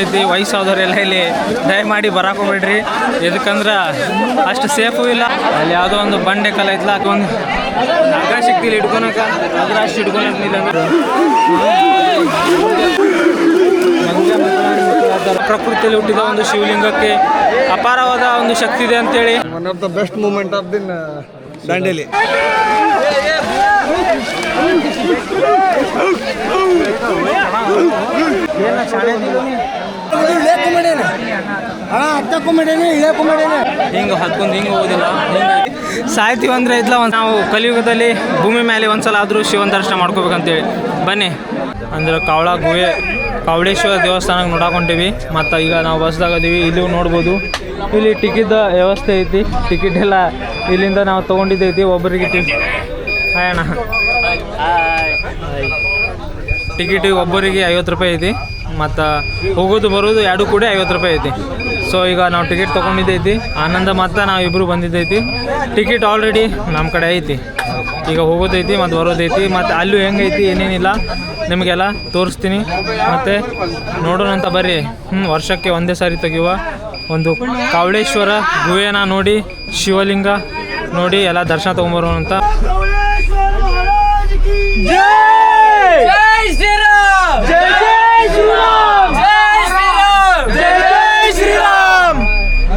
ಐತಿ. ವಯಸ್ಸಾದವರೆಲ್ಲ ಇಲ್ಲಿ ದಯಮಾಡಿ ಬರಾಕ್ ಹೋಗ್ಬೇಡ್ರಿ, ಎದಕ್ಕಂದ್ರೆ ಅಷ್ಟು ಸೇಫು ಇಲ್ಲ. ಅಲ್ಲಿ ಯಾವುದೋ ಒಂದು ಬಂಡೆ ಕಲ ಐತ್ಲ, ಅದೊಂದು ನಗ ಸಿಕ್ತಿಲ್ಲ ಹಿಡ್ಕೊಳಕ, ಅದ್ರ ಅಷ್ಟು ಹಿಡ್ಕೊಳಕ್ಕಿಲ್ಲ. ಪ್ರಕೃತಿಯಲ್ಲಿ ಹುಟ್ಟಿದ ಒಂದು ಶಿವಲಿಂಗಕ್ಕೆ ಅಪಾರವಾದ ಒಂದು ಶಕ್ತಿ ಇದೆ ಅಂತೇಳಿ. One of the best moment of the Dandeli. ಹಿಂಗೆ ಹತ್ಕೊಂಡು ಹಿಂಗೆ ಹೋಗೋದಿಲ್ಲ. ಸಾಯ್ತೀವಿ ಅಂದರೆ ಇದ್ಲ ನಾವು ಕಲಿಯುಗದಲ್ಲಿ ಭೂಮಿ ಮೇಲೆ ಒಂದ್ಸಲ ಆದರೂ ಶಿವನ ದರ್ಶನ ಮಾಡ್ಕೋಬೇಕಂತೇಳಿ ಬನ್ನಿ. ಅಂದ್ರೆ ಕಾವಳ ಗುಹೆ, ಕಾವಳೇಶ್ವರ ದೇವಸ್ಥಾನಕ್ಕೆ ನೋಡಾಕೊಂತೀವಿ. ಮತ್ತು ಈಗ ನಾವು ಬಸ್ದಾಗದೀವಿ, ಇಲ್ಲಿ ನೋಡ್ಬೋದು. ಇಲ್ಲಿ ಟಿಕೆಟ್ ವ್ಯವಸ್ಥೆ ಐತಿ. ಟಿಕೆಟ್ ಎಲ್ಲ ಇಲ್ಲಿಂದ ನಾವು ತೊಗೊಂಡಿದ್ದೈತಿ. ಒಬ್ಬರಿಗೆ ಅಣ್ಣ ಟಿಕೆಟಿಗೆ ಒಬ್ಬರಿಗೆ 50 ರೂಪಾಯಿ ಐತಿ. ಮತ್ತು ಹೋಗೋದು ಬರೋದು ಎರಡು ಕೂಡ 50 ರೂಪಾಯಿ ಐತಿ. ಸೊ ಈಗ ನಾವು ಟಿಕೆಟ್ ತೊಗೊಂಡಿದ್ದೈತಿ. ಆನಂದ ಮತ್ತು ನಾವು ಇಬ್ಬರು ಬಂದಿದ್ದೈತಿ. ಟಿಕೆಟ್ ಆಲ್ರೆಡಿ ನಮ್ಮ ಕಡೆ ಐತಿ. ಈಗ ಹೋಗೋದೈತಿ ಮತ್ತು ಬರೋದೈತಿ. ಮತ್ತು ಅಲ್ಲೂ ಹೆಂಗೈತಿ ಏನೇನಿಲ್ಲ ನಿಮಗೆಲ್ಲ ತೋರಿಸ್ತೀನಿ. ಮತ್ತು ನೋಡೋಣ ಅಂತ ಬರ್ರಿ. ವರ್ಷಕ್ಕೆ ಒಂದೇ ಸಾರಿ ತೆಗೆಯುವ ಒಂದು ಕಾವಳೇಶ್ವರ ಗುಹೆನ ನೋಡಿ, ಶಿವಲಿಂಗ ನೋಡಿ ಎಲ್ಲ ದರ್ಶನ ತೊಗೊಂಬರೋಣ ಅಂತ.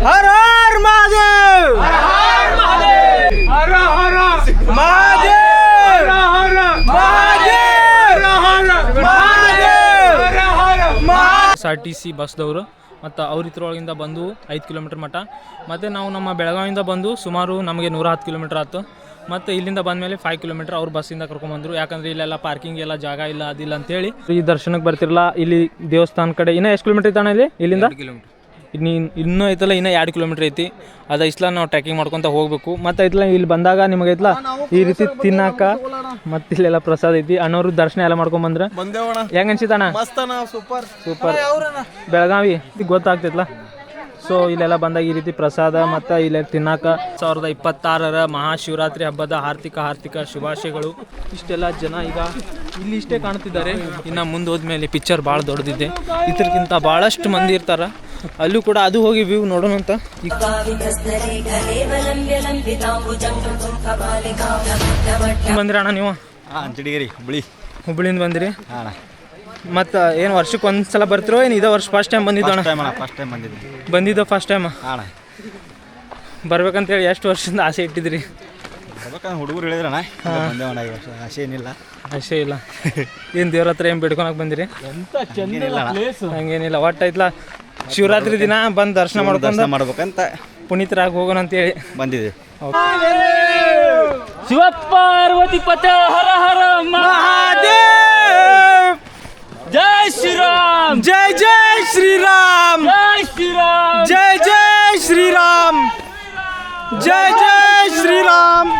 ಹರ ಹರ ಮಹಾದೇವ್, ಹರ ಹರ ಮಹಾದೇವ್, SRTC ಬಸ್ದವರು ಮತ್ತು ಅವ್ರ ಇದ್ರೊಳಗಿಂದ ಬಂದು 5 ಕಿಲೋಮೀಟ್ರ್ ಮಟ್ಟ. ಮತ್ತು ನಾವು ನಮ್ಮ ಬೆಳಗಾವಿಯಿಂದ ಬಂದು ಸುಮಾರು ನಮಗೆ 110 ಕಿಲೋಮೀಟ್ರ್ ಆಯ್ತು. ಮತ್ತು ಇಲ್ಲಿಂದ ಬಂದಮೇಲೆ 5 ಕಿಲೋಮೀಟ್ರ್ ಅವ್ರು ಬಸ್ಸಿಂದ ಕರ್ಕೊಂಡ್ಬಂದರು. ಯಾಕಂದರೆ ಇಲ್ಲೆಲ್ಲ ಪಾರ್ಕಿಂಗ್ ಎಲ್ಲ ಜಾಗ ಇಲ್ಲ, ಅದಿಲ್ಲ ಅಂತೇಳಿ ಈ ದರ್ಶನಕ್ಕೆ ಬರ್ತಿರಲ್ಲ. ಇಲ್ಲಿ ದೇವಸ್ಥಾನ ಕಡೆ ಇನ್ನೂ ಎಷ್ಟು ಕಿಲೋಮೀಟ್ರ್ ಐತಣ್ಣ? ಇಲ್ಲಿಂದ 2 ಕಿಲೋಮೀಟ್ರ್ ಇನ್ನೂ ಐತಲ್ಲ, ಇನ್ನೂ 2 ಕಿಲೋಮೀಟ್ರ್ ಐತಿ. ಅದು ಇಸ್ಲ ನಾವು ಟ್ರೆಕಿಂಗ್ ಮಾಡ್ಕೊತ ಹೋಗಬೇಕು. ಮತ್ತು ಐತಲ್ಲ ಇಲ್ಲಿ ಬಂದಾಗ ನಿಮಗೆ ಐತಲ್ಲ ಈ ರೀತಿ ತಿನ್ನಾಕ ಮತ್ತು ಇಲ್ಲೆಲ್ಲ ಪ್ರಸಾದ ಐತಿ. ಅಣ್ಣವ್ರು ದರ್ಶನ ಎಲ್ಲ ಮಾಡ್ಕೊಂಬಂದ್ರೆ ಹೆಂಗೆ ಅನ್ಸಿತಣ್ಣ? Super super. ಬೆಳಗಾವಿ ಗೊತ್ತಾಗ್ತೈತಲ್ಲ. ಸೊ ಇಲ್ಲೆಲ್ಲ ಬಂದಾಗ ಈ ರೀತಿ ಪ್ರಸಾದ ಮತ್ತು ಇಲ್ಲೆಲ್ಲ ತಿನ್ನಾಕ 2026ರ ಮಹಾಶಿವರಾತ್ರಿ ಹಬ್ಬದ ಹಾರ್ದಿಕ ಶುಭಾಶಯಗಳು. ಇಷ್ಟೆಲ್ಲ ಜನ ಈಗ ಇಲ್ಲಿ ಇಷ್ಟೇ ಕಾಣ್ತಿದ್ದಾರೆ. ಇನ್ನು ಮುಂದೆ ಹೋದ್ಮೇಲೆ ಪಿಕ್ಚರ್ ಭಾಳ ದೊಡ್ಡದಿದೆ. ಇದಕ್ಕಿಂತ ಭಾಳಷ್ಟು ಮಂದಿ ಇರ್ತಾರೆ. ಅಲ್ಲೂ ಕೂಡ ಅದು ಹೋಗಿ ವ್ಯೂ ನೋಡೋಣ ಅಂತ. ಬಂದ್ರಿ ಅಣ್ಣ ನೀವು? ಅಂಚಡಿಗೇರಿ, ಹುಬ್ಳಿಯಿಂದ ಬಂದಿರಿ. ಮತ್ತು ಏನು ವರ್ಷಕ್ಕೆ ಒಂದ್ಸಲ ಬರ್ತಿರೋ ಏನು? ಇದೇ ವರ್ಷ ಫಸ್ಟ್ ಟೈಮ್ ಬಂದಿದ್ದು ಅಣ್ಣ? ಬಂದಿದ್ದು ಫಸ್ಟ್ ಟೈಮ್ ಬರ್ಬೇಕಂತೇಳಿ ಎಷ್ಟು ವರ್ಷದಿಂದ ಆಸೆ ಇಟ್ಟಿದ್ರಿ? ಹುಡುಗರು ಹೇಳಿದ್ರಣ್ಣ, ಆಸೆ ಏನಿಲ್ಲ. ಆಸೆ ಇಲ್ಲ ಏನು? ದೇವ್ರ ಹತ್ರ ಏನು ಬಿಡ್ಕೊಳಕ್ ಬಂದಿರಿ? ಹಂಗೇನಿಲ್ಲ. ಒಟ್ಟು ಐತ್ಲ ಶಿವರಾತ್ರಿ ದಿನ ಬಂದು ದರ್ಶನ ಮಾಡ್ಬೇಕಂತ ಪುನೀತರಾಗಿ ಹೋಗೋಣ ಅಂತೇಳಿ ಬಂದಿದ್ದೀವಿ. ಶಿವ ಪಾರ್ವತಿ ಪತ ಹರ ಹರ ಮಹಾದೇವ್. ಜೈ ಶ್ರೀರಾಮ್, ಜೈ ಜೈ ಶ್ರೀರಾಮ್, ಜೈ ಶ್ರೀರಾಮ್, ಜೈ ಜೈ ಶ್ರೀರಾಮ್, ಜೈ ಜೈ ಶ್ರೀರಾಮ್,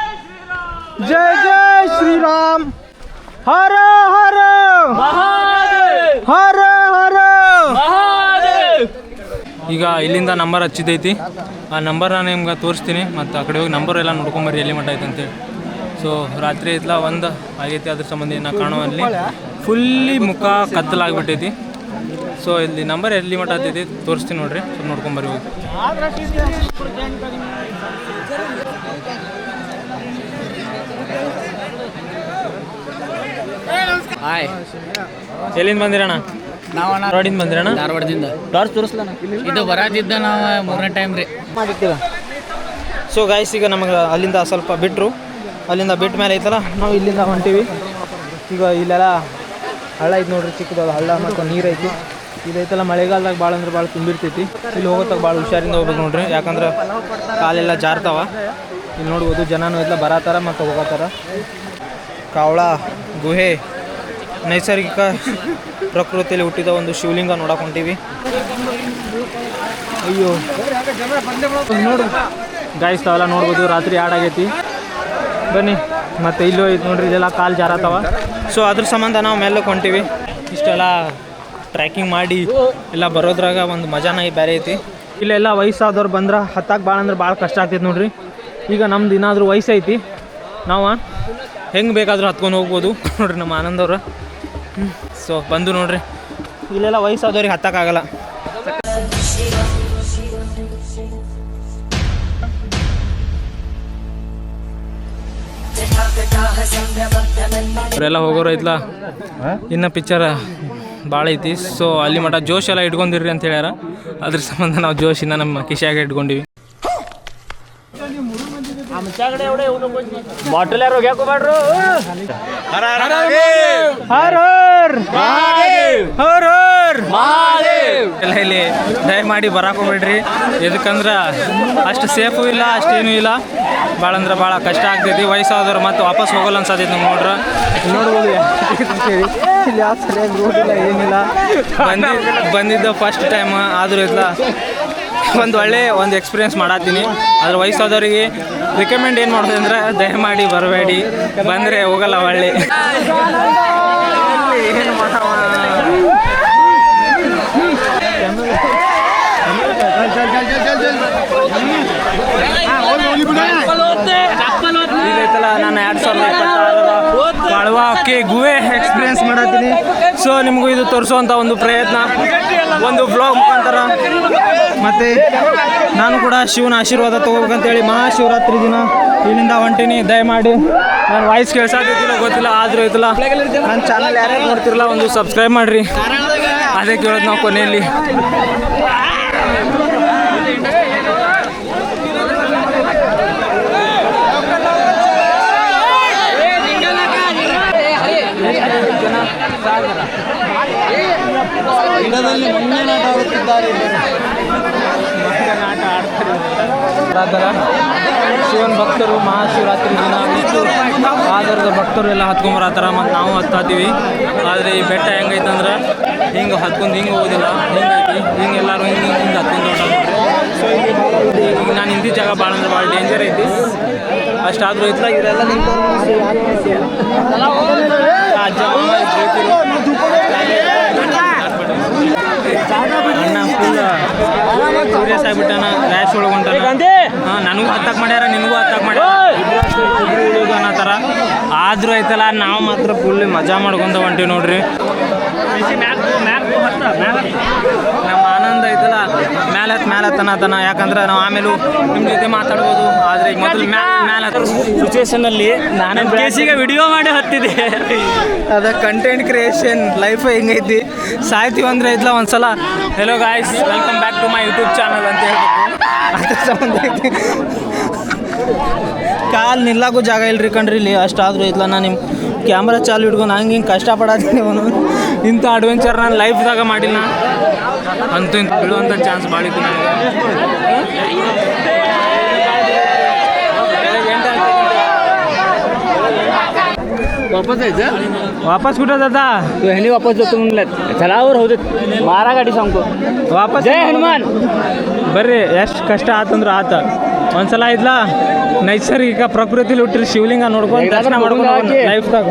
ಜೈ ಜೈ ಶ್ರೀರಾಮ್, ಹರ ಹರ ಮಹಾದೇವ್, ಹರ ಹರ ಮಹಾದೇವ್. ಈಗ ಇಲ್ಲಿಂದ ನಂಬರ್ ಹಚ್ಚಿದೈತಿ. ಆ ನಂಬರ್ ನಾನು ನಿಮ್ಗೆ ತೋರಿಸ್ತೀನಿ. ಮತ್ತು ಆ ಕಡೆ ಹೋಗಿ ನಂಬರ್ ಎಲ್ಲ ನೋಡ್ಕೊಂಬರ್ರಿ ಎಲ್ಲಿ ಮಟ್ಟ ಐತೆ ಅಂತೇಳಿ. ಸೊ ರಾತ್ರಿ ಐತ್ಲ 1 ಆಗೈತಿ. ಅದ್ರ ಸಂಬಂಧ ನಾ ಕಾಣುವಲ್ಲಿ ಫುಲ್ಲಿ ಮುಖ ಕತ್ತಲಾಗ್ಬಿಟ್ಟೈತಿ. ಸೊ ಇಲ್ಲಿ ನಂಬರ್ ಎಲ್ಲಿ ಮಟ್ಟ ಹತ್ತೈತಿ ತೋರಿಸ್ತೀನಿ ನೋಡ್ರಿ. ಸ್ವಲ್ಪ ನೋಡ್ಕೊಂಬರ್ರಿ ಹೋಗಿ. ಹಾಯ್, ಎಲ್ಲಿಂದ ಬಂದಿರಣ್ಣ? ನಾವು ಧಾರವಾಡಿಂದ ಬಂದಿರಣ್ಣ? ಧಾರವಾಡದಿಂದ. ಟಾರ್ಚ್ ತೋರಿಸ್ಲಣ್ಣ. ಇದು ಬರಾತಿದ್ದ ನಾವು 3ನೇ ಟೈಮ್ ರೀ ಮಾಡಿರ್ತೀರ. ಸೊ ಗಾಯ್ಸ್, ಈಗ ನಮಗೆ ಅಲ್ಲಿಂದ ಸ್ವಲ್ಪ ಬಿಟ್ಟರು. ಅಲ್ಲಿಂದ ಬಿಟ್ಟ ಮೇಲೆ ಐತಲ್ಲ ನಾವು ಇಲ್ಲಿಂದ ಹೊಂಟೀವಿ. ಈಗ ಇಲ್ಲೆಲ್ಲ ಹಳ್ಳ ಐತೆ ನೋಡ್ರಿ, ಚಿಕ್ಕದಾದ ಹಳ್ಳ ಮತ್ತು ನೀರು ಐತಿ. ಇದೈತಲ್ಲ ಮಳೆಗಾಲದಾಗ ಭಾಳ ಅಂದ್ರೆ ಭಾಳ ತುಂಬಿರ್ತೈತಿ. ಇಲ್ಲಿ ಹೋಗೋದಾಗ ಭಾಳ ಹುಷಾರಿಂದ ಹೋಗ್ಬೇಕು ನೋಡ್ರಿ, ಯಾಕಂದ್ರೆ ಕಾಲೆಲ್ಲ ಜಾರ್ತಾವ. ಇಲ್ಲಿ ನೋಡ್ಬೋದು ಜನನೂ ಎಲ್ಲ ಬರತ್ತಾರ ಮತ್ತು ಹೋಗತ್ತಾರ. ಕಾವಳ ಗುಹೆ ನೈಸರ್ಗಿಕ ಪ್ರಕೃತಿಯಲ್ಲಿ ಹುಟ್ಟಿದ ಒಂದು ಶಿವಲಿಂಗ ನೋಡಕೊಂತೀವಿ. ಅಯ್ಯೋ ನೋಡು ಗಾಯ್ಸ್, ತಾವೆಲ್ಲ ನೋಡ್ಬೋದು. ರಾತ್ರಿ 2 ಆಗೈತಿ. ಬನ್ನಿ. ಮತ್ತು ಇಲ್ಲೂ ಐತೆ ನೋಡ್ರಿ, ಇದೆಲ್ಲ ಕಾಲು ಜಾರತ್ತವ. ಸೊ ಅದ್ರ ಸಂಬಂಧ ನಾವು ಮೆಲ್ಲಕ್ಕೆ ಹೊಂಟೀವಿ. ಇಷ್ಟೆಲ್ಲ ಟ್ರ್ಯಾಕಿಂಗ್ ಮಾಡಿ ಎಲ್ಲ ಬರೋದ್ರಾಗ ಒಂದು ಮಜಾನ ಬೇರೆ ಐತಿ. ಇಲ್ಲೆಲ್ಲ ವಯಸ್ಸಾದವ್ರು ಬಂದ್ರೆ ಹತ್ತಕ್ಕೆ ಭಾಳ ಅಂದ್ರೆ ಭಾಳ ಕಷ್ಟ ಆಗ್ತೈತೆ ನೋಡ್ರಿ. ಈಗ ನಮ್ದು ಏನಾದರೂ ವಯಸ್ಸೈತಿ, ನಾವು ಹೆಂಗೆ ಬೇಕಾದರೂ ಹತ್ಕೊಂಡು ಹೋಗ್ಬೋದು ನೋಡ್ರಿ. ನಮ್ಮ ಆನಂದವ್ರು ಸೊ ಬಂದು ನೋಡ್ರಿ, ಇಲ್ಲೆಲ್ಲ ವಯಸ್ಸಾದವ್ರಿಗೆ ಹತ್ತಕ್ಕಾಗಲ್ಲ. ಅವರೆಲ್ಲ ಹೋಗೋರು ಐತ್ಲಾ ಇನ್ನು ಪಿಕ್ಚರ್ ಭಾಳ ಐತಿ. ಸೊ ಅಲ್ಲಿ ಮಟ್ಟ ಜೋಶ್ ಎಲ್ಲ ಇಟ್ಕೊಂಡಿರ್ರಿ ಅಂತ ಹೇಳ್ಯಾರ. ಅದ್ರ ಸಂಬಂಧ ನಾವು ಜೋಶಿನ ನಮ್ಮ ಕಿಶಾಗ ಇಟ್ಕೊಂಡಿವಿ. ಬಾಟಲ್ ಯಾರು ಹೋಗ್ಯಾಕೋ ಮಾಡ್ರು. ಎಲ್ಲ ಇಲ್ಲಿ ದಯಮಾಡಿ ಬರಾಕ್ ಹೋಗ್ಬೇಡ್ರಿ. ಎದಕ್ಕಂದ್ರೆ ಅಷ್ಟು ಸೇಫು ಇಲ್ಲ, ಅಷ್ಟೇನೂ ಇಲ್ಲ. ಭಾಳ ಅಂದ್ರೆ ಭಾಳ ಕಷ್ಟ ಆಗ್ತೈತಿ. ವಯಸ್ಸಾದವ್ರು ಮತ್ತೆ ವಾಪಸ್ ಹೋಗಲ್ಲ ಅನ್ಸತೈತಿ. ನೀವು ನೋಡ್ರ ನೋಡ್ಬೋದು ಇಲ್ಲಿ ಯಾವ ಸರಿಯಾಗಿ ನೋಡಿಲ್ಲ, ಏನಿಲ್ಲ. ಬಂದಿದ್ದ ಫಸ್ಟ್ ಟೈಮ್ ಆದರೂ ಇಲ್ಲ, ಒಂದು ಒಳ್ಳೆ ಒಂದು ಎಕ್ಸ್ಪೀರಿಯೆನ್ಸ್ ಮಾಡತ್ತೀನಿ. ಅದ್ರ ವಯಸ್ಸಾದವರಿಗೆ ರಿಕಮೆಂಡ್ ಏನು ಮಾಡೋದು ಅಂದರೆ ದಯಮಾಡಿ ಬರಬೇಡಿ, ಬಂದರೆ ಹೋಗಲ್ಲ ಒಳ್ಳೆ. ಏನು ಮಾಡವ ಇದೈತಲ್ಲ, ನಾನು 2026 ಬಾಳ್ವಾಕ್ಕೆ ಗುವೆ ಎಕ್ಸ್ಪೀರಿಯೆನ್ಸ್ ಮಾಡತ್ತೀನಿ. ಸೊ ನಿಮಗೂ ಇದು ತೋರಿಸುವಂಥ ಒಂದು ಪ್ರಯತ್ನ, ಒಂದು ಬ್ಲಾಗ್ ಮುಖಾಂತರ. ಮತ್ತು ನಾನು ಕೂಡ ಶಿವನ ಆಶೀರ್ವಾದ ತೊಗೋಬೇಕಂತೇಳಿ ಮಹಾಶಿವರಾತ್ರಿ ದಿನ ಇಲ್ಲಿಂದ ಹೊಂಟೀನಿ. ದಯಮಾಡಿ ನಾನು ವಾಯ್ಸ್ ಕೇಳ್ಸಾಕತ್ತಿಲ್ಲ ಗೊತ್ತಿಲ್ಲ, ಆದರೂ ಐತಲ್ಲ ನನ್ನ ಚಾನಲ್ ಯಾರ್ಯಾರು ನೋಡ್ತಿರಲ್ಲ ಒಂದು ಸಬ್ಸ್ಕ್ರೈಬ್ ಮಾಡಿರಿ. ಅದೇ ಕೇಳೋದು ನಾವು ಕೊನೆಯಲ್ಲಿ. ಶಿವನ ಭಕ್ತರು ಮಹಾಶಿವರಾತ್ರಿ ದಿನ ಆಧಾರದ ಭಕ್ತರು ಎಲ್ಲ ಹತ್ಕೊಂಬರತ್ತಾರ. ಮತ್ತು ನಾವು ಹತ್ತಾತೀವಿ. ಆದರೆ ಈ ಬೆಟ್ಟ ಹೆಂಗೈತಂದ್ರೆ ಹಿಂಗೆ ಹತ್ಕೊಂಡು ಹಿಂಗೆ ಹೋಗೋದಿಲ್ಲ, ಹಿಂಗೈತಿ. ಹಿಂಗೆ ಎಲ್ಲರೂ ಹಿಂಗೆ ಹತ್ಕೊಂಡು ಹೊಂಟಾರ. ಸೊ ಈಗ ನಾನು ಹಿಂದಿ ಜಾಗ ಭಾಳ ಅಂದ್ರೆ ಭಾಳ ಡೇಂಜರ್ ಐತಿ. ಅಷ್ಟಾದರೂ ಐತಲ್ಲ ಇವರೆಲ್ಲ ನಿಂತು ಅಜ್ಜ ಅಣ್ಣ ಫುಲ್ ಸೀರಿಯಸ್ ಆಗಿಬಿಟ್ಟಾನ, ರ್ಯಾಶ್ ಒಳಗೆ ಹೊಂಟಾನ. ಹಾಂ, ನನಗೂ ಹತ್ತಕ್ಕೆ ಮಾಡ್ಯಾರ, ನಿನಗೂ ಹತ್ತಕ್ಕೆ ಮಾಡ್ಯಾರ ಅನ್ನೋ ಥರ. ಆದರೂ ಐತಲ್ಲ ನಾವು ಮಾತ್ರ ಫುಲ್ ಮಜಾ ಮಾಡ್ಕೊಂತ ಹೊಂಟೀವಿ ನೋಡ್ರಿ. ನಮ್ಮ ಆನಂದ ಐತಲ್ಲ ಮ್ಯಾಲೆ ಹತ್ತನ. ಯಾಕಂದ್ರೆ ನಾವು ಆಮೇಲೂ ನಿಮ್ಮ ಜೊತೆ ಮಾತಾಡ್ಬೋದು. ಆದರೆ ಈಗ ಮೊದಲು ಮ್ಯಾಲೆ ಹತ್ತ ಸಿಚುವೇಶನಲ್ಲಿ ನಾನು ಕೇಸಿಗೆ ವಿಡಿಯೋ ಮಾಡಿ ಹತ್ತಿದೆ. ಅದ ಕಂಟೆಂಟ್ ಕ್ರಿಯೇಷನ್ ಲೈಫ್ ಹೆಂಗೈತಿ. ಸಾಯ್ತೀವಿ ಅಂದರೆ ಐತಲ್ಲ ಒಂದ್ಸಲ hello guys welcome back to my YouTube channel ಅಂತ ಹೇಳ್ಬೇಕು. ಅದ್ರ ಸಂಬಂಧ ಐತಿ. ಕಾಲು ನಿಲ್ಲಕ್ಕೂ ಜಾಗ ಇಲ್ರಿ ಕಣ್ರಿ ಇಲ್ಲಿ. ಅಷ್ಟಾದರೂ ಐತಲ್ಲ ನಾನು ನಿಮ್ಮ ಕ್ಯಾಮ್ರಾ ಚಾಲು ಹಿಡ್ಕೊಂಡು ಹಂಗೆ ಹಿಂಗೆ ಕಷ್ಟಪಡತ್ತೀನಿ. ಅವನು ಇಂಥ ಅಡ್ವೆಂಚರ್ ನಾನು ಲೈಫ್ದಾಗ ಮಾಡಿಲ್ಲ. ಅಂತೂ ಇಂತ ಬೀಳುವಂಥ ಚಾನ್ಸ್ ಭಾಳ ಇತ್ತು ನನಗೆ. वापस कुठं जाता तू ह्यानी वापस जातो म्हणलं चलावर होते मारा गाडी सांगतो ವಾಪಸ್ जय हनुमान ಬರ್ರಿ. ಎಷ್ಟು ಕಷ್ಟ ಆತಂದ್ರೆ ಆತ. ಒಂದ್ಸಲ ಐತ್ಲಾ ನೈಸರ್ಗಿಕ ಪ್ರಕೃತಿಲಿ ಹುಟ್ಟಿರಿ ಶಿವಲಿಂಗ ನೋಡ್ಕೊಂಡು ದರ್ಶನ ಮಾಡ್ಕೊಂಡು ಲೈಫ್ದಾಗ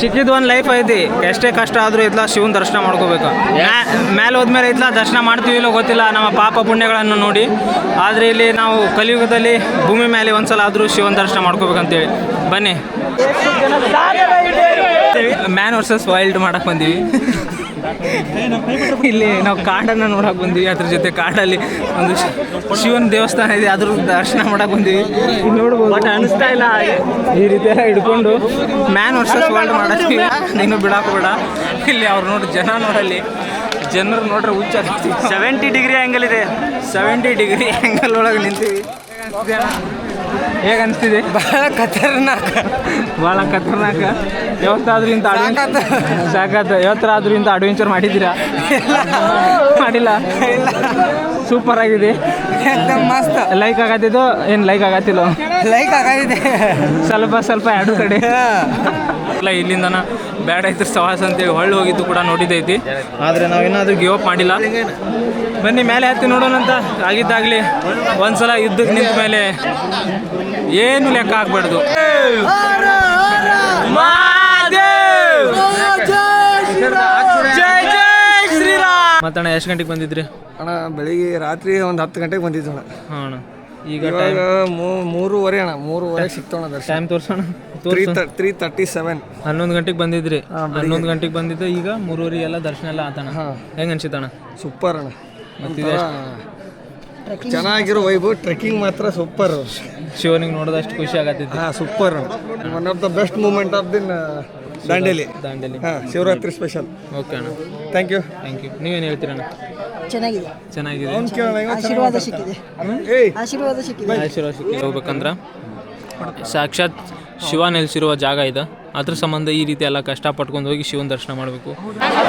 ಸಿಕ್ಕಿದ್ದು ಒಂದು ಲೈಫ್ ಐತಿ. ಎಷ್ಟೇ ಕಷ್ಟ ಆದರೂ ಐತ್ಲಾ ಶಿವನ ದರ್ಶನ ಮಾಡ್ಕೋಬೇಕು. ಮೇಲೆ ಹೋದ್ಮೇಲೆ ಐತ್ಲಾ ದರ್ಶನ ಮಾಡ್ತೀವಿ ಇಲ್ಲೋ ಗೊತ್ತಿಲ್ಲ, ನಮ್ಮ ಪಾಪ ಪುಣ್ಯಗಳನ್ನು ನೋಡಿ. ಆದರೆ ಇಲ್ಲಿ ನಾವು ಕಲಿಯುಗದಲ್ಲಿ ಭೂಮಿ ಮೇಲೆ ಒಂದ್ಸಲ ಆದರೂ ಶಿವನ ದರ್ಶನ ಮಾಡ್ಕೋಬೇಕಂತೇಳಿ ಬನ್ನಿ. ಮ್ಯಾನ್ ವರ್ಸಸ್ ವೈಲ್ಡ್ ಮಾಡಕ್ಕೆ ಬಂದೀವಿ. ಇಲ್ಲಿ ನಾವು ಕಾಡನ್ನು ನೋಡಕ್ಕೆ ಬಂದೀವಿ. ಅದ್ರ ಜೊತೆ ಕಾಡಲ್ಲಿ ಒಂದು ಶಿವನ ದೇವಸ್ಥಾನ ಇದೆ, ಅದ್ರ ದರ್ಶನ ಮಾಡಕ್ಕೆ ಬಂದೀವಿ. ನೋಡ್ಬೋದು, ಬಟ್ ಅನಿಸ್ತಾ ಇಲ್ಲ ಈ ರೀತಿ ಎಲ್ಲ ಹಿಡ್ಕೊಂಡು ಮ್ಯಾನ್ ವರ್ಸಸ್ ವರ್ಲ್ಡ್ ಮಾಡತ್ತೀವಿ. ನೀನು ಬಿಡಾಕೋಬೇಡ. ಇಲ್ಲಿ ಅವ್ರು ನೋಡಿ ಜನ ನೋಡಲ್ಲಿ ಜನರು ನೋಡ್ರೆ ಹುಚ್ಚ 70 ಡಿಗ್ರಿ ಆ್ಯಂಗಲ್ ಇದೆ. 70 ಡಿಗ್ರಿ ಆ್ಯಂಗಲ್ ಒಳಗೆ ನಿಂತೀವಿ. ಹೇಗೆ ಅನಿಸ್ತಿದೆ? ಭಾಳ ಖತರ್ನಾಕ್ ಯಾವತ್ತಾದ್ರೂ ಇಂಥ ಸಾಕಾತ. ಯಾವತ್ತಾದ್ರೂ ಇಂಥ ಅಡ್ವೆಂಚರ್ ಮಾಡಿದ್ದೀರಾ? ಮಾಡಿಲ್ಲ. ಸೂಪರ್ ಆಗಿದೆ, ಮಸ್ತ್. ಲೈಕ್ ಆಗತ್ತಿದ್ದು ಏನು ಲೈಕ್ ಆಗತ್ತಿಲ್ಲ? ಲೈಕ್ ಆಗತ್ತಿದೆ ಸ್ವಲ್ಪ ಎರಡು ಕಡೆ. ಇಲ್ಲ ಇಲ್ಲಿಂದನ ಬ್ಯಾಡ್ ಐತ್ರ ಸವಾಸ ಅಂತೇಳಿ ಹೊಳ್ಳಿ ಹೋಗಿದ್ದು ಕೂಡ ನೋಡಿದ್ದೈತಿ. ಆದರೆ ನಾವೇನಾದ್ರೂ ಗಿವ್ ಅಪ್ ಮಾಡಿಲ್ಲ. ಬನ್ನಿ ಮೇಲೆ ಹತ್ತಿ ನೋಡೋಣಂತ. ಆಗಿದ್ದಾಗಲಿ ಒಂದ್ಸಲ ಯುದ್ಧಕ್ಕೆ ನಿಂತ ಮೇಲೆ ಏನು ಲೆಕ್ಕ ಆಗ್ಬಾರ್ದು. ಮತ್ತಣ್ಣ ಎಷ್ಟು ಗಂಟೆಗೆ ಬಂದಿದ್ರಿ? ಅಣ್ಣ ಬೆಳಿಗ್ಗೆ ರಾತ್ರಿ ಒಂದು 10 ಗಂಟೆಗೆ ಬಂದಿದ್ದು ಅಣ್ಣ. ಹಾಂ ಅಣ್ಣ, ಈಗ ಟೈಮ್ 3:30 ಅಣ್ಣ. 3:30 ಸಿಕ್ತೋಣ ದರ್ಶನ. ಟೈಮ್ ತೋರ್ಸೋಣ. 3:37 11 ಗಂಟೆಗೆ ಬಂದಿದ್ರಿ. 11 ಗಂಟೆಗೆ ಬಂದಿದ್ದೆ. ಈಗ 3:30 ಎಲ್ಲ ದರ್ಶನ ಎಲ್ಲ ಆತಣ. ಹೆಂಗೆ ಅನ್ಸಿತಣ್ಣ? ಸೂಪರ್ ಅಣ್ಣ. ಮತ್ತಿದೆ ಚೆನ್ನಾಗಿರೋ ವೈಬು. ಟ್ರೆಕ್ಕಿಂಗ್ ಮಾತ್ರ ಸೂಪರ್. ಶಿವನಿಗೆ ನೋಡಿದಷ್ಟು ಖುಷಿ ಆಗತ್ತೈತಿ. ಹಾಂ, super. One of the best moment of the Dandeli. ಹಾಂ, ಶಿವರಾತ್ರಿ ಸ್ಪೆಷಲ್. ಓಕೆ ಅಣ್ಣ, ಥ್ಯಾಂಕ್ ಯು. ನೀವೇನು ಹೇಳ್ತೀರಣ್ಣ? ಚೆನ್ನಾಗಿದೆ. ಆಶೀರ್ವಾದ ಸಿಕ್ಕಿದೆ. ಹೋಗ್ಬೇಕಂದ್ರೆ ಸಾಕ್ಷಾತ್ ಶಿವ ನೆಲೆಸಿರುವ ಜಾಗ ಇದೆ. ಅದ್ರ ಸಂಬಂಧ ಈ ರೀತಿ ಎಲ್ಲ ಕಷ್ಟಪಟ್ಕೊಂಡು ಹೋಗಿ ಶಿವನ ದರ್ಶನ ಮಾಡಬೇಕು.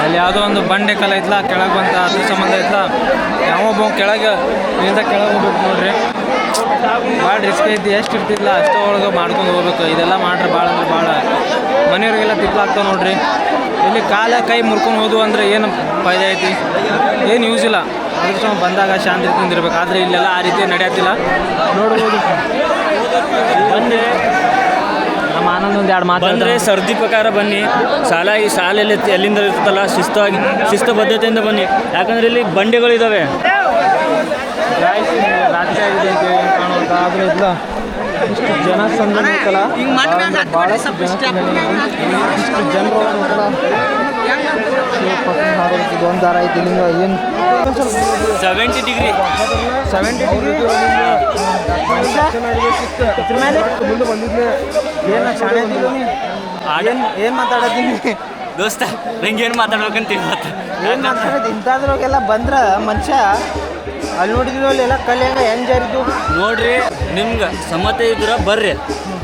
ಅಲ್ಲಿ ಯಾವುದೋ ಒಂದು ಬಂಡೆ ಕಲ ಐತ್ಲ ಕೆಳಗೆ ಬಂತ, ಅದ್ರ ಸಂಬಂಧ ಐತ್ಲ ಯಾವೊಬ್ಬ ಕೆಳಗೆ ಇಲ್ಲಿಂದ ಕೆಳಗೆ ಹೋಗ್ಬೇಕು ನೋಡ್ರಿ. ಭಾಳ ರಿಸ್ಕ್ ಐತಿ. ಎಷ್ಟು ಇರ್ತಿದ್ಲ ಅಷ್ಟೋ ಒಳಗೆ ಮಾಡ್ಕೊಂಡು ಹೋಗ್ಬೇಕು. ಇದೆಲ್ಲ ಮಾಡ್ರೆ ಭಾಳ ಅಂದ್ರೆ ಭಾಳ ಮನೆಯವ್ರಿಗೆಲ್ಲ ತಿಪ್ಲಾಗ್ತಾವೆ ನೋಡ್ರಿ. ಇಲ್ಲಿ ಕಾಲ ಕೈ ಮುರ್ಕೊಂಡು ಹೋದ್ವು ಅಂದರೆ ಏನು ಫಾಯ್ದೆ ಐತಿ? ಏನು ಯೂಸ್ ಇಲ್ಲ. ಅದ್ರ ಸಂಬಂಧ ಬಂದಾಗ ಶಾಂತಿ ತಿಂದಿರ್ಬೇಕು. ಆದರೆ ಇಲ್ಲೆಲ್ಲ ಆ ರೀತಿ ನಡೆಯತ್ತಿಲ್ಲ. ನೋಡ್ಬೋದು. ಬನ್ನಿ, ನಮ್ಮ ಆನಂದ್ ಒಂದು ಎರಡು ಮಾತು ಬಂದರೆ ಸರ್ದಿ ಪ್ರಕಾರ ಬನ್ನಿ. ಈ ಶಾಲೆಯಲ್ಲಿ ಎಲ್ಲಿಂದ ಇರ್ತಲ್ಲ ಶಿಸ್ತುಬದ್ಧತೆಯಿಂದ ಬನ್ನಿ. ಯಾಕಂದರೆ ಇಲ್ಲಿ ಬಂಡೆಗಳಿದ್ದಾವೆ. ರಾತ್ರಿ ಆಗಿದೆ ಅಂತ ಏನು ಕಾಣುವಂತ. ಆದರೆ ಇಲ್ಲ ಇಷ್ಟು ಜನ ಸಂದಣಿ ಐತಲ್ಲ, ಭಾಳಷ್ಟು ಇಷ್ಟು ಜನರು ಒಂದು ದಾರ ಐತಿ. ಇಲ್ಲಿಂದ ಏನು 70 ಡಿಗ್ರಿ ಮುಂದೆ ಬಂದಿದ್ದೆ. ಏನು ಶಾಣೆ ಏನು ಮಾತಾಡತ್ತೀನಿ ದೋಸ್ತ, ನಂಗೆ ಏನು ಮಾತಾಡ್ಬೇಕಂತ ಏನು ಮಾತಾಡೋದು? ಇಂಥದ್ರಾಗೆಲ್ಲ ಬಂದ್ರೆ ಮನುಷ್ಯ ಅಲ್ಲಿ ನೋಡಿದ್ವಿ ಅಲ್ಲೆಲ್ಲ ಕಲ್ಯಾಣ ಹೆಂಗೆ ಜಾರಿದ್ದು ನೋಡ್ರಿ. ನಿಮ್ಗೆ ಸಮ್ಮತಿ ಇದ್ರೆ ಬರ್ರಿ.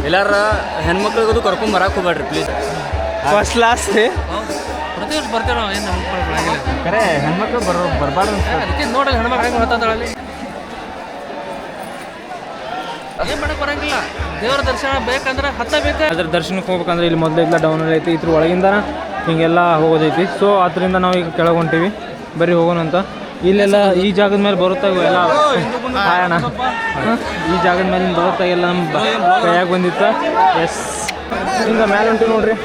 ಎಲ್ಲಾರ ಹೆಣ್ಮಕ್ಳಿಗದು ಕರ್ಕೊಂಡ್ ಬರಕ್ಕೆ ಹೋಗ್ಬೇಡ್ರಿ ಪ್ಲೀಸ್. ಫಸ್ಟ್ ಕ್ಲಾಸ್ ರೀ. ಪ್ರತಿ ವರ್ಷ ಬರ್ತೇವೆ ನಾವು. ಏನು ನಮ್ಮ ಕರೆ ಹೆಣ್ಮಕ್ಳು ಬರಬಾರ್ದು. ಅದಕ್ಕೆ ನೋಡಿ ಹೆಣ್ಮಕ್ಳು ಹೆಂಗೆ ಹೊತ್ತಾಳಿ ಏನು ಮಾಡಕ್ಕೆ ಬರಂಗಿಲ್ಲ. ದೇವರ ದರ್ಶನ ಬೇಕಂದ್ರೆ ಹತ್ತಬೇಕು. ಅದ್ರ ದರ್ಶನಕ್ಕೆ ಹೋಗ್ಬೇಕಂದ್ರೆ ಇಲ್ಲಿ ಮೊದಲಿಂದ ಡೌನಲ್ಲಿ ಐತಿ. ಇದ್ರ ಒಳಗಿಂದ ಹಿಂಗೆಲ್ಲ ಹೋಗೋದೈತಿ. ಸೊ ಅದರಿಂದ ನಾವು ಈಗ ಕೆಳಗೆ ಹೊಂಟೀವಿ. ಬರೀ ಹೋಗೋಣ ಅಂತ. ಇಲ್ಲೆಲ್ಲ ಈ ಜಾಗದ ಮೇಲೆ ಬರುತ್ತಾಗ ಎಲ್ಲ ಕಾರಣ ಈ ಜಾಗದ ಮೇಲೆ ಬರುತ್ತಾಗೆಲ್ಲ ನಮ್ಮ ಕೈಯಾಗ ಬಂದಿತ್ತು. ಎಸ್, ಹಿಂಗೆ ಮೇಲೆ ಹೊಂಟೀವಿ ನೋಡ್ರಿ.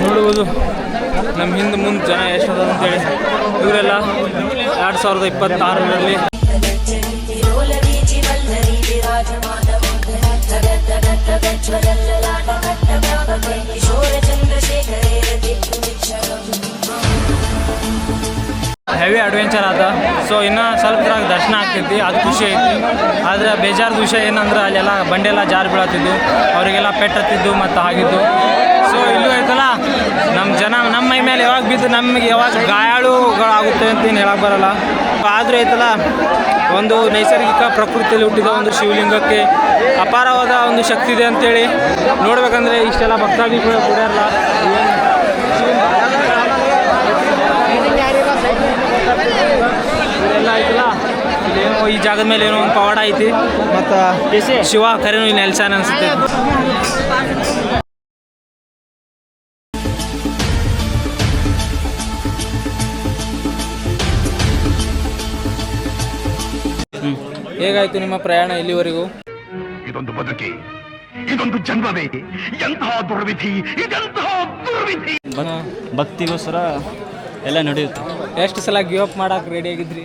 ನೋಡ್ಬೋದು ನಮ್ಮ ಹಿಂದೆ ಮುಂದೆ ಜನ ಎಷ್ಟು ಅದ ಅಂತೇಳಿ. ಇವರೆಲ್ಲ 2026ರಲ್ಲಿ ಹೆವಿ ಅಡ್ವೆಂಚರ್ ಆದ. ಸೊ ಇನ್ನೂ ಸ್ವಲ್ಪ ದಿನ ದರ್ಶನ ಆಗ್ತೈತಿ, ಅದು ಖುಷಿ ಐತಿ. ಆದರೆ ಬೇಜಾರದ ವಿಷಯ ಏನಂದ್ರೆ ಅಲ್ಲೆಲ್ಲ ಬಂಡೆಲ್ಲ ಜಾರು ಬೀಳತ್ತಿದ್ದು, ಅವರಿಗೆಲ್ಲ ಪೆಟ್ಟತ್ತಿದ್ದು ಮತ್ತು ಆಗಿದ್ದು. ಸೊ ಇಲ್ಲೂ ಐತಲ್ಲ ನಮ್ಮ ಜನ ನಮ್ಮ ಮೈ ಮೇಲೆ ಯಾವಾಗ ಬಿದ್ದು ನಮಗೆ ಯಾವಾಗ ಗಾಯಾಳುಗಳಾಗುತ್ತೆ ಅಂತ ಏನು ಹೇಳಕ್ಕೆ ಬರೋಲ್ಲ. ಆದರೂ ಐತಲ್ಲ ಒಂದು ನೈಸರ್ಗಿಕ ಪ್ರಕೃತಿಯಲ್ಲಿ ಹುಟ್ಟಿದ ಒಂದು ಶಿವಲಿಂಗಕ್ಕೆ ಅಪಾರವಾದ ಒಂದು ಶಕ್ತಿ ಇದೆ ಅಂತೇಳಿ ನೋಡ್ಬೇಕಂದ್ರೆ ಇಷ್ಟೆಲ್ಲ ಭಕ್ತಾದಿಗಳು ಕೂಡ್ಯಾರಲ್ಲ. ಇದೆಲ್ಲ ಐತಲ್ಲ, ಇದೇನೋ ಈ ಜಾಗದ ಮೇಲೆ ಏನೋ ಒಂದು ಪವಾಡ ಐತಿ. ಮತ್ತು ಶಿವ ಕರೆನೂ ಇಲ್ಲಿ ನೆಲ್ಸಾನ ಅನಿಸುತ್ತೆ. ಹೇಗಾಯ್ತು ನಿಮ್ಮ ಪ್ರಯಾಣ ಇಲ್ಲಿವರೆಗೂ? ಇದೊಂದು ಬದುಕಿ, ಇದೊಂದು ಜನ್ಮವೇ, ಎಂತಹ ದುರ್ವಿಧಿ, ಇದೆಂತಹ ದುರ್ವಿಧಿ. ಭಕ್ತಿಗೋಸ್ಕರ ಎಲ್ಲ ನಡೆಯುತ್ತೆ. ಎಷ್ಟು ಸಲ ಗಿವ್ ಅಪ್ ಮಾಡಕ್ಕೆ ರೆಡಿ ಆಗಿದ್ರಿ?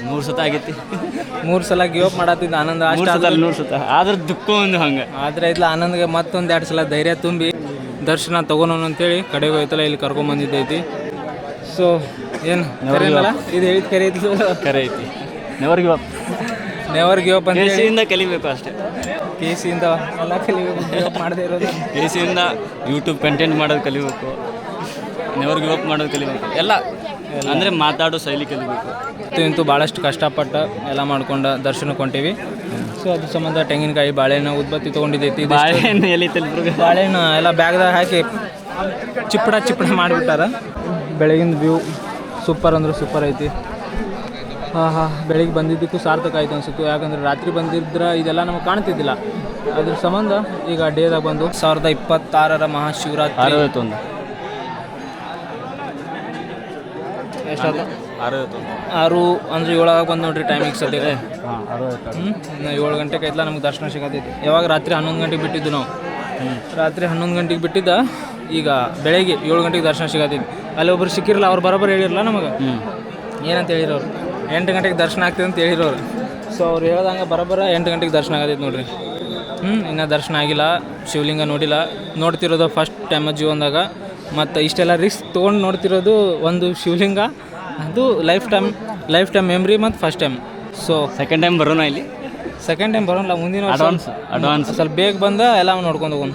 3 ಸತ ಆಗೈತಿ. 3 ಸಲ ಗಿವ್ ಅಪ್ ಮಾಡತ್ತಿದ್ದ ಆನಂದ. 3 ಸತ ಆದ್ರೆ ದುಃಖ ಒಂದು ಹಂಗೆ. ಆದರೆ ಇಲ್ಲ, ಆನಂದ್ಗೆ ಮತ್ತೊಂದು 2 ಸಲ ಧೈರ್ಯ ತುಂಬಿ ದರ್ಶನ ತೊಗೊಳೋಣ ಅಂತೇಳಿ ಕಡೆಗೆ ಹೋಯ್ತಲ್ಲ ಇಲ್ಲಿ ಕರ್ಕೊಂಬಂದಿದ್ದೈತಿ. ಸೊ ಏನು ಕರೆಯಲ್ಲ, ಇದು ಹೇಳಿದ ಕರೆ ಐತಿ, ಕರೆ ಐತಿ. ನೆವರ್ ಗಿವ್ ಅಪ್ ಅಂತ KC ಕಲಿಬೇಕು ಅಷ್ಟೇ. KC ಎಲ್ಲ ಕಲಿಬೇಕು. ಗಿವ್ ಅಪ್ ಮಾಡದೇ ಇರೋದು KC ಯೂಟ್ಯೂಬ್ ಕಂಟೆಂಟ್ ಮಾಡೋದು ಕಲಿಬೇಕು. ನೆವರ್ ಗಿವ್ ಅಪ್ ಮಾಡೋದು ಕಲಿಬೇಕು. ಎಲ್ಲ ಅಂದರೆ ಮಾತಾಡೋ ಶೈಲಿ ಕಲಿಬೇಕು. ಇಂತೂ ಭಾಳಷ್ಟು ಕಷ್ಟಪಟ್ಟು ಎಲ್ಲ ಮಾಡ್ಕೊಂಡು ದರ್ಶನಕ್ಕೆ ಹೊಂಟೀವಿ. ಸೊ ಅದ್ರ ಸಂಬಂಧ ತೆಂಗಿನಕಾಯಿ, ಬಾಳೆಹಣ್ಣು, ಉದ್ಬತ್ತಿ ತೊಗೊಂಡಿದ್ದೈತಿ. ಬಾಳೆಹಣ್ಣು ಬಾಳೆಹಣ್ಣು ಎಲ್ಲ ಬ್ಯಾಗ್ದಾಗ ಹಾಕಿ ಚಿಪ್ಪಡ ಮಾಡಿಬಿಟ್ಟಾರ. ಬೆಳಗಿನ ವ್ಯೂ ಸೂಪರ್ ಅಂದ್ರೆ ಸೂಪರ್ ಐತಿ. ಬೆಳಿಗ್ಗೆ ಬಂದಿದ್ದಕ್ಕೂ ಸಾರ್ಥಕ ಆಯ್ತು ಅನ್ಸುತ್ತೆ. ಯಾಕಂದ್ರೆ ರಾತ್ರಿ ಬಂದಿದ್ರೆ ಇದೆಲ್ಲ ನಮಗೆ ಕಾಣ್ತಿದ್ದಿಲ್ಲ. ಅದ್ರ ಸಂಬಂಧ ಈಗ ಡೇದಾಗ ಬಂದು 2026ರ ಮಹಾಶಿವರಾತ್ರಿ ಎಷ್ಟಾದ 6 ಅಂದರೆ 7 ಬಂದು ನೋಡ್ರಿ ಟೈಮಿಗೆ ಸದ್ಯಕ್ಕೆ. ಇನ್ನು 7 ಗಂಟೆಗೆ ಆಯ್ತಲ್ಲ ನಮ್ಗೆ ದರ್ಶನ ಸಿಗತೈತಿ. ಯಾವಾಗ ರಾತ್ರಿ 11 ಗಂಟೆಗೆ ಬಿಟ್ಟಿದ್ದು ನಾವು. ರಾತ್ರಿ 11 ಗಂಟೆಗೆ ಬಿಟ್ಟಿದ್ದ, ಈಗ ಬೆಳಗ್ಗೆ 7 ಗಂಟೆಗೆ ದರ್ಶನ ಸಿಗತೈತಿ. ಅಲ್ಲಿ ಒಬ್ರು ಸಿಕ್ಕಿರಲ್ಲ, ಅವ್ರು ಬರೋಬ್ಬರ ಹೇಳಿರಲ್ಲ ನಮಗೆ. ಏನಂತ ಹೇಳಿರೋರು 8 ಗಂಟೆಗೆ ದರ್ಶನ ಆಗ್ತದೆ ಅಂತ ಹೇಳಿರೋರು. ಸೊ ಅವ್ರು ಹೇಳ್ದಂಗೆ ಬರೋಬ್ಬರ 8 ಗಂಟೆಗೆ ದರ್ಶನ ಆಗತೈತಿ ನೋಡ್ರಿ. ಇನ್ನೂ ದರ್ಶನ ಆಗಿಲ್ಲ, ಶಿವಲಿಂಗ ನೋಡಿಲ್ಲ. ನೋಡ್ತಿರೋದು ಫಸ್ಟ್ ಟೈಮ್ ಜೀವನದಾಗ. ಮತ್ತು ಇಷ್ಟೆಲ್ಲ ರಿಸ್ಕ್ ತೊಗೊಂಡು ನೋಡ್ತಿರೋದು ಒಂದು ಶಿವಲಿಂಗ. ಅದು life time life time memory ಮತ್ತು first time. So second time ಬರೋಣ ಇಲ್ಲಿ. ಸೆಕೆಂಡ್ ಟೈಮ್ ಬರೋಲ್ಲ, ಮುಂದಿನ ವರ್ಷ ಅಡ್ವಾನ್ಸ್ ಸ್ವಲ್ಪ ಬೇಗ ಬಂದ ಎಲ್ಲ ನೋಡ್ಕೊಂಡು ಹೋಗೋಣ.